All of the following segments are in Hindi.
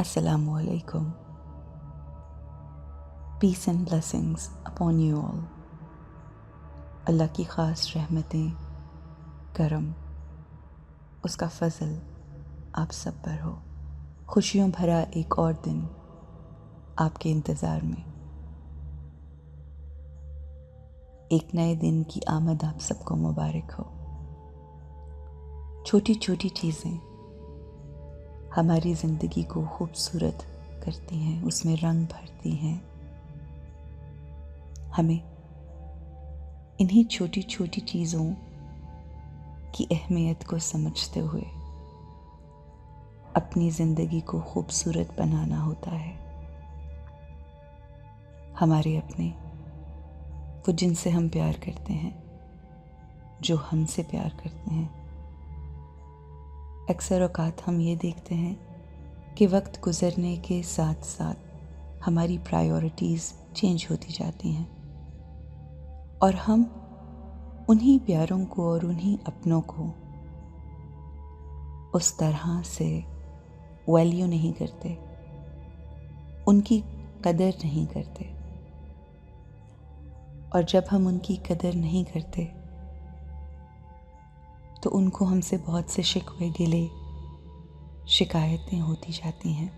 Assalamu alaikum. Peace and blessings upon you all. अल्लाह की ख़ास रहमतें, करम, उसका फ़ज़ल आप सब पर हो। खुशियों भरा एक और दिन आपके इंतज़ार में। एक नए दिन की आमद आप सबको मुबारक हो। छोटी छोटी चीज़ें हमारी ज़िंदगी को खूबसूरत करती हैं, उसमें रंग भरती हैं। हमें इन्हीं छोटी छोटी चीज़ों की अहमियत को समझते हुए अपनी ज़िंदगी को खूबसूरत बनाना होता है। हमारे अपने, वो जिनसे हम प्यार करते हैं, जो हमसे प्यार करते हैं। अक्सर औक़ात हम ये देखते हैं कि वक्त गुज़रने के साथ साथ हमारी प्रायोरिटीज़ चेंज होती जाती हैं और हम उन्हीं प्यारों को और उन्हीं अपनों को उस तरह से वैल्यू नहीं करते, उनकी कदर नहीं करते। और जब हम उनकी कदर नहीं करते तो उनको हमसे बहुत से शिकवे गिले शिकायतें होती जाती हैं।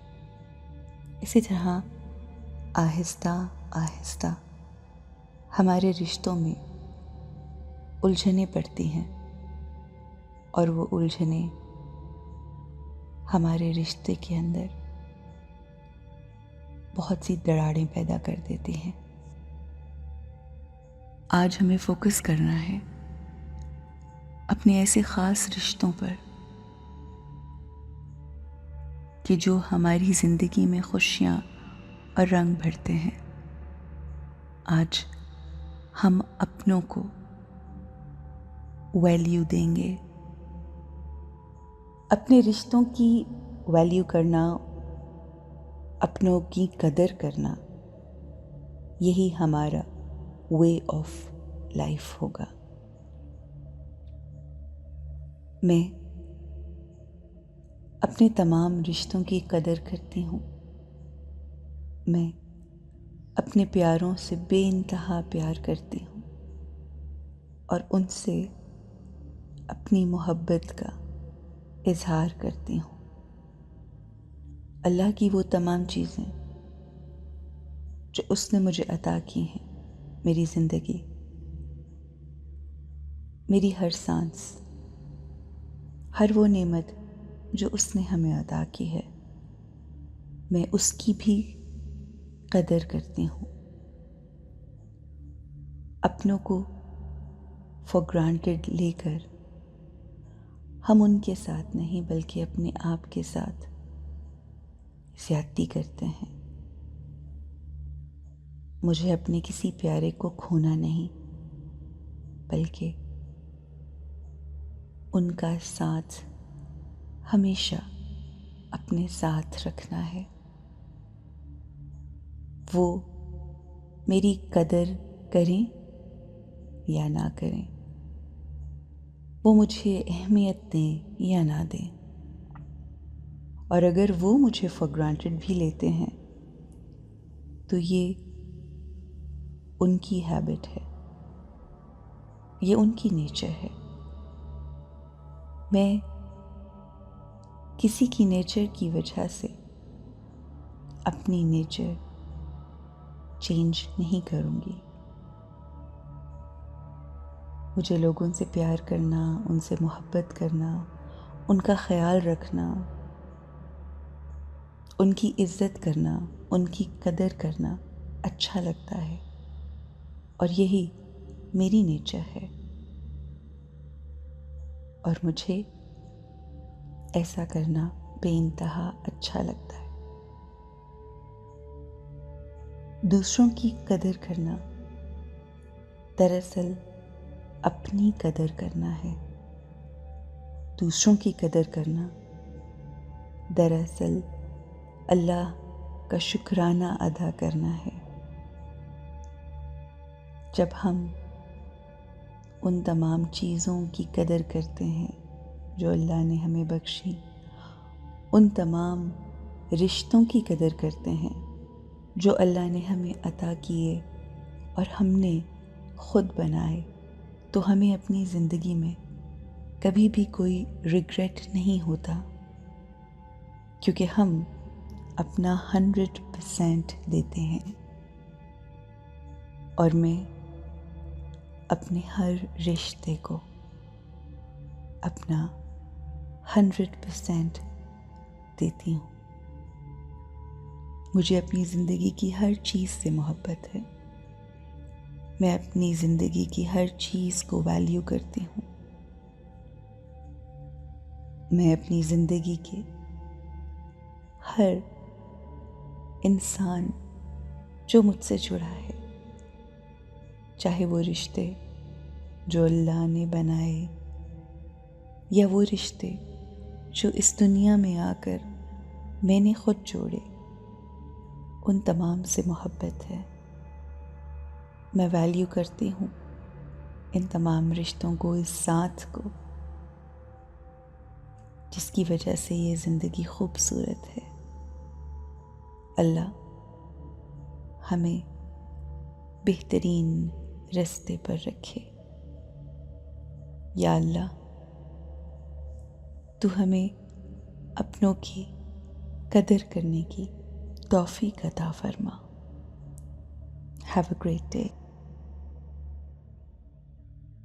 इसी तरह आहिस्ता आहिस्ता हमारे रिश्तों में उलझनें पड़ती हैं और वो उलझनें हमारे रिश्ते के अंदर बहुत सी दरारें पैदा कर देती हैं। आज हमें फोकस करना है अपने ऐसे ख़ास रिश्तों पर कि जो हमारी ज़िंदगी में खुशियाँ और रंग भरते हैं। आज हम अपनों को वैल्यू देंगे। अपने रिश्तों की वैल्यू करना, अपनों की कदर करना, यही हमारा वे ऑफ लाइफ होगा। मैं अपने तमाम रिश्तों की कदर करती हूँ। मैं अपने प्यारों से बेइंतहा प्यार करती हूँ और उनसे अपनी मोहब्बत का इजहार करती हूँ। अल्लाह की वो तमाम चीज़ें जो उसने मुझे अता की हैं, मेरी ज़िंदगी, मेरी हर सांस, हर वो नेमत जो उसने हमें अता की है, मैं उसकी भी कदर करती हूँ। अपनों को फॉर ग्रांटेड लेकर हम उनके साथ नहीं बल्कि अपने आप के साथ ज़्यादती करते हैं। मुझे अपने किसी प्यारे को खोना नहीं बल्कि उनका साथ हमेशा अपने साथ रखना है। वो मेरी कदर करें या ना करें, वो मुझे अहमियत दें या ना दें, और अगर वो मुझे फॉर ग्रांटेड भी लेते हैं तो ये उनकी हैबिट है, ये उनकी नेचर है। मैं किसी की नेचर की वजह से अपनी नेचर चेंज नहीं करूँगी। मुझे लोगों से प्यार करना, उनसे मोहब्बत करना, उनका ख्याल रखना, उनकी इज़्ज़त करना, उनकी कदर करना अच्छा लगता है और यही मेरी नेचर है और मुझे ऐसा करना बेइंतहा अच्छा लगता है। दूसरों की कदर करना दरअसल अपनी कदर करना है। दूसरों की कदर करना दरअसल अल्लाह का शुक्राना अदा करना है। जब हम उन तमाम चीज़ों की कदर करते हैं जो अल्लाह ने हमें बख्शी, उन तमाम रिश्तों की कदर करते हैं जो अल्लाह ने हमें अता किए और हमने खुद बनाए, तो हमें अपनी ज़िंदगी में कभी भी कोई रिग्रेट नहीं होता, क्योंकि हम अपना 100% देते हैं। और मैं अपने हर रिश्ते को अपना 100% देती हूँ। मुझे अपनी ज़िंदगी की हर चीज़ से मोहब्बत है। मैं अपनी ज़िंदगी की हर चीज़ को वैल्यू करती हूँ। मैं अपनी ज़िंदगी के हर इंसान जो मुझसे जुड़ा है, चाहे वो रिश्ते जो अल्लाह ने बनाए या वो रिश्ते जो इस दुनिया में आकर मैंने खुद जोड़े, उन तमाम से मोहब्बत है। मैं वैल्यू करती हूँ इन तमाम रिश्तों को, इस साथ को, जिसकी वजह से ये ज़िंदगी खूबसूरत है। अल्लाह हमें बेहतरीन रास्ते पर रखे। या अल्लाह, तू हमें अपनों की कदर करने की तौफीक अता फरमा। Have a great day.